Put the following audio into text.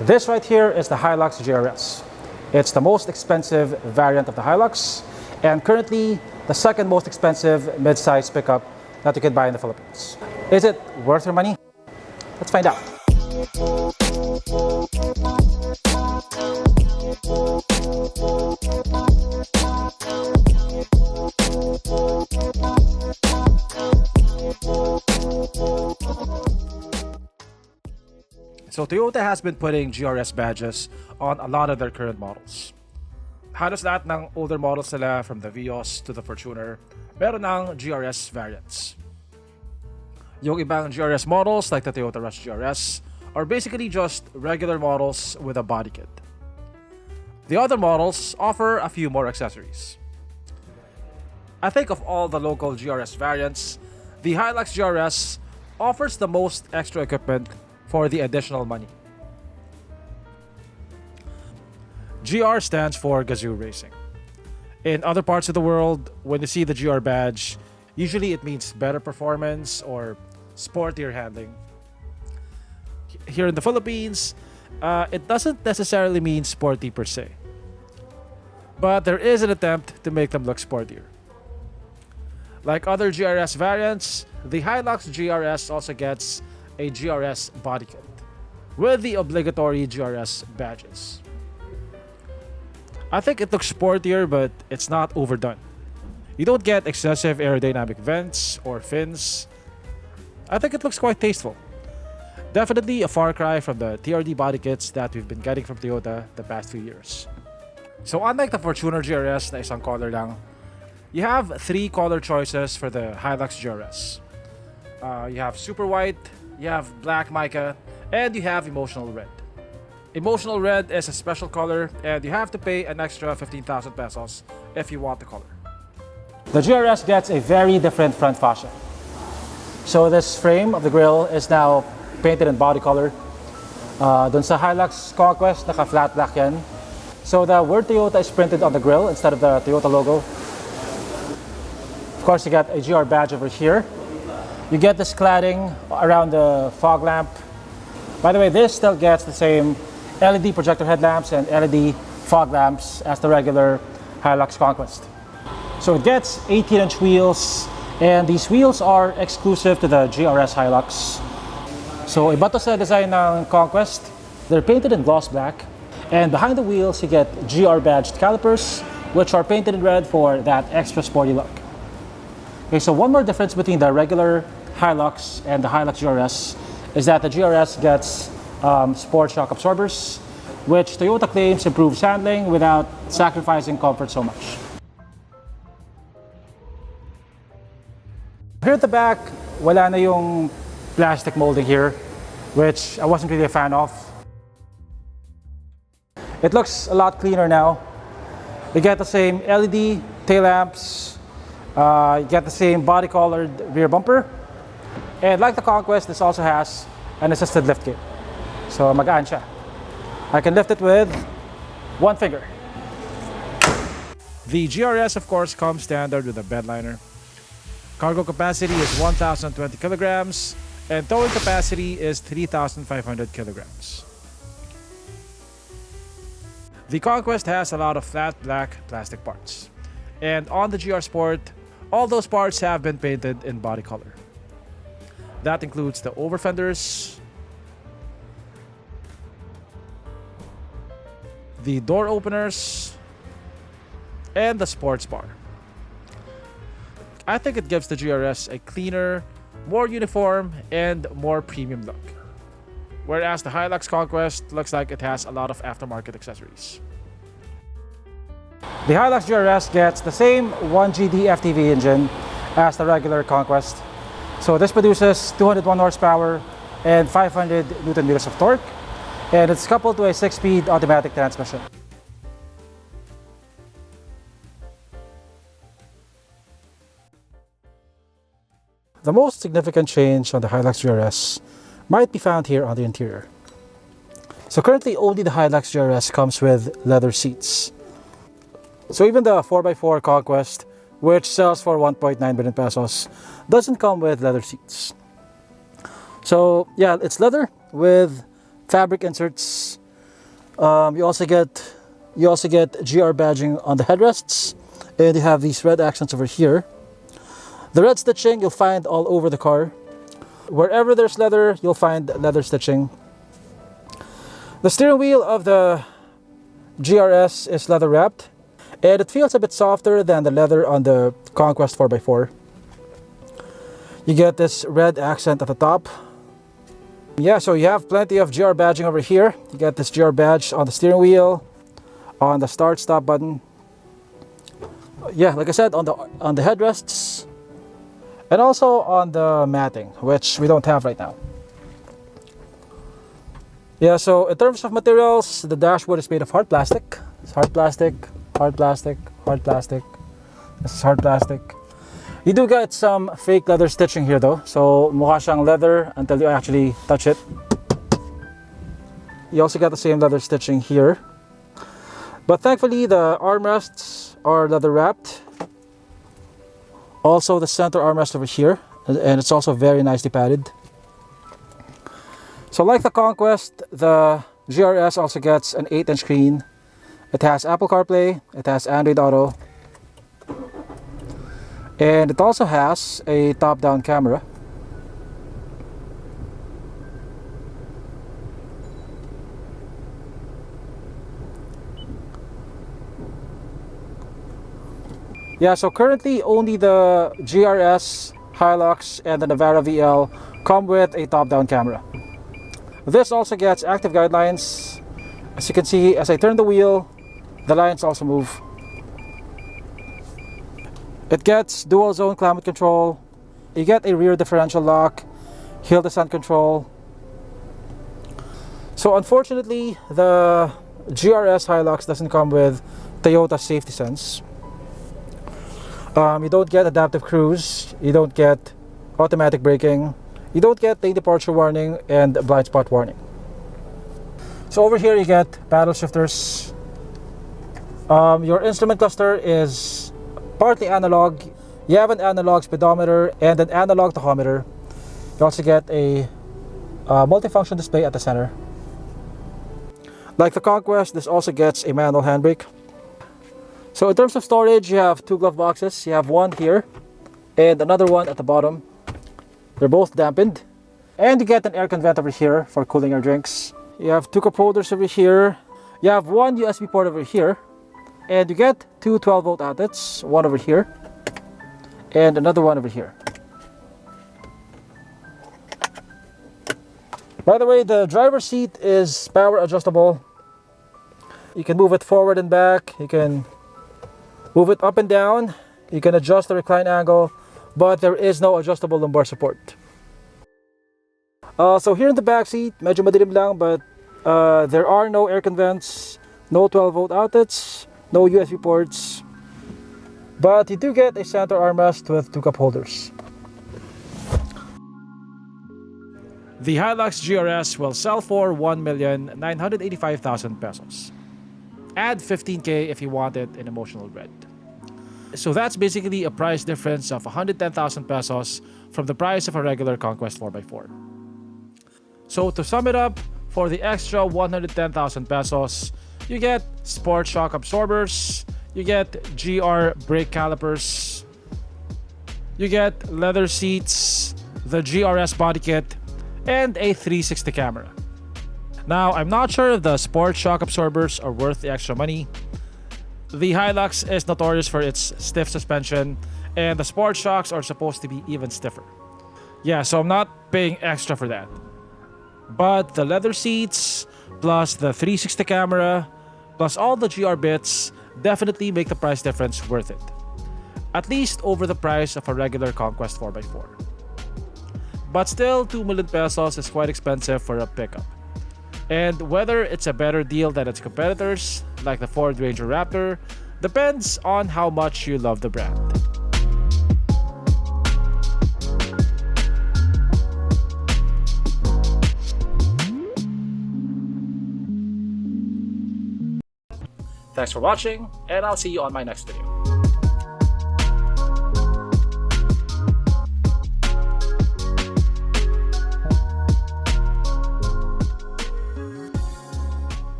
This right here is the Hilux GR-S. It's the most expensive variant of the Hilux, and currently the second most expensive mid-size pickup that you can buy in the Philippines. Is it worth your money? Let's find out. So Toyota has been putting GR-S badges on a lot of their current models. Halos lahat ng older models nila, from the Vios to the Fortuner, meron ng GR-S variants. Yung ibang GR-S models like the Toyota Rush GR-S are basically just regular models with a body kit. The other models offer a few more accessories. I think of all the local GR-S variants, the Hilux GR-S offers the most extra equipment for the additional money. GR stands for Gazoo Racing. In other parts of the world, when you see the GR badge, usually it means better performance or sportier handling. Here in the Philippines, it doesn't necessarily mean sporty per se, but there is an attempt to make them look sportier. Like other GR-S variants, the Hilux GR-S also gets a GR-S body kit with the obligatory GR-S badges. I think it looks sportier, but it's not overdone. You don't get excessive aerodynamic vents or fins. I think it looks quite tasteful. Definitely a far cry from the TRD body kits that we've been getting from Toyota the past few years. So unlike the Fortuner GR-S na isang color lang, you have three color choices for the Hilux GR-S. You have super white, you have black mica, and you have emotional red. Emotional red is a special color, and you have to pay an extra 15,000 pesos if you want the color. The GR-S gets a very different front fascia. So this frame of the grille is now painted in body color. Dun sa Hilux Conquest, naka-flat black yan. So the word Toyota is printed on the grille instead of the Toyota logo. Of course, you got a GR badge over here. You get this cladding around the fog lamp. By the way, this still gets the same LED projector headlamps and LED fog lamps as the regular Hilux Conquest. So it gets 18-inch wheels, and these wheels are exclusive to the GR-S Hilux. So iba to sa design ng Conquest. They're painted in gloss black, and behind the wheels you get GR badged calipers, which are painted in red for that extra sporty look. Okay, so one more difference between the regular Hilux and the Hilux GR-S is that the GR-S gets sport shock absorbers, which Toyota claims improves handling without sacrificing comfort so much. Here at the back, wala na yung plastic molding here, which I wasn't really a fan of. It looks a lot cleaner now. You get the same LED tail lamps, you get the same body-colored rear bumper, and like the Conquest, this also has an assisted lift kit. So magaan siya. I can lift it with one finger. The GR-S, of course, comes standard with a bed liner. Cargo capacity is 1,020 kilograms, and towing capacity is 3,500 kilograms. The Conquest has a lot of flat black plastic parts. And on the GR Sport, all those parts have been painted in body color. That includes the over fenders, the door openers, and the sports bar. I think it gives the GR-S a cleaner, more uniform, and more premium look. Whereas the Hilux Conquest looks like it has a lot of aftermarket accessories. The Hilux GR-S gets the same 1GD FTV engine as the regular Conquest. So this produces 201 horsepower and 500 Newton meters of torque, and it's coupled to a 6-speed automatic transmission. The most significant change on the Hilux GR-S might be found here on the interior. So currently only the Hilux GR-S comes with leather seats. So even the 4x4 Conquest, which sells for 1.9 billion pesos, doesn't come with leather seats. So yeah, it's leather with fabric inserts You also get GR badging on the headrests, and you have these red accents over here. The red stitching you'll find all over the car. Wherever there's leather, you'll find leather stitching. The steering wheel of the GR-S is leather wrapped, and it feels a bit softer than the leather on the Conquest 4x4. You get this red accent at the top. Yeah, so you have plenty of GR badging over here. You get this GR badge on the steering wheel, on the start-stop button. Yeah, like I said, on the headrests, and also on the matting, which we don't have right now. Yeah, so in terms of materials, the dashboard is made of hard plastic. It's hard plastic, hard plastic, hard plastic. This is hard plastic. You do get some fake leather stitching here though, so mukha siyang leather until you actually touch it. You also get the same leather stitching here. But thankfully the armrests are leather wrapped. Also the center armrest over here, and it's also very nicely padded. So like the Conquest, the GR-S also gets an 8-inch screen. It has Apple CarPlay, it has Android Auto, and it also has a top-down camera. Yeah, so currently only the GR-S, Hilux, and the Navara VL come with a top-down camera. This also gets active guidelines. As you can see, as I turn the wheel, the lines also move. It gets dual zone climate control. You get a rear differential lock, hill descent control. So unfortunately, the GR-S Hilux doesn't come with Toyota Safety Sense. You don't get adaptive cruise, you don't get automatic braking, you don't get lane departure warning and blind spot warning. So over here you get paddle shifters. Your instrument cluster is partly analog. You have an analog speedometer and an analog tachometer. You also get a multifunction display at the center. Like the Conquest, this also gets a manual handbrake. So in terms of storage, you have two glove boxes. You have one here and another one at the bottom. They're both dampened. And you get an air vent over here for cooling your drinks. You have two cup holders over here. You have one USB port over here. And you get two 12-volt outlets, one over here and another one over here. By the way, the driver's seat is power adjustable. You can move it forward and back. You can move it up and down. You can adjust the recline angle, but there is no adjustable lumbar support. So here in the back seat, medyo madilim lang, but there are no air vents, no 12-volt outlets, no USB ports, but you do get a center armrest with two cup holders. The Hilux GR-S will sell for 1,985,000 pesos. Add 15K if you want it in emotional red. So that's basically a price difference of 110,000 pesos from the price of a regular Conquest 4x4. So to sum it up, for the extra 110,000 pesos, you get sport shock absorbers, you get GR brake calipers, you get leather seats, the GR-S body kit, and a 360 camera. Now, I'm not sure if the sport shock absorbers are worth the extra money. The Hilux is notorious for its stiff suspension, and the sport shocks are supposed to be even stiffer. Yeah, so I'm not paying extra for that. But the leather seats, plus the 360 camera, plus all the GR bits definitely make the price difference worth it. At least over the price of a regular Conquest 4x4. But still, 2 million pesos is quite expensive for a pickup. And whether it's a better deal than its competitors, like the Ford Ranger Raptor, depends on how much you love the brand. Thanks for watching, and I'll see you on my next video.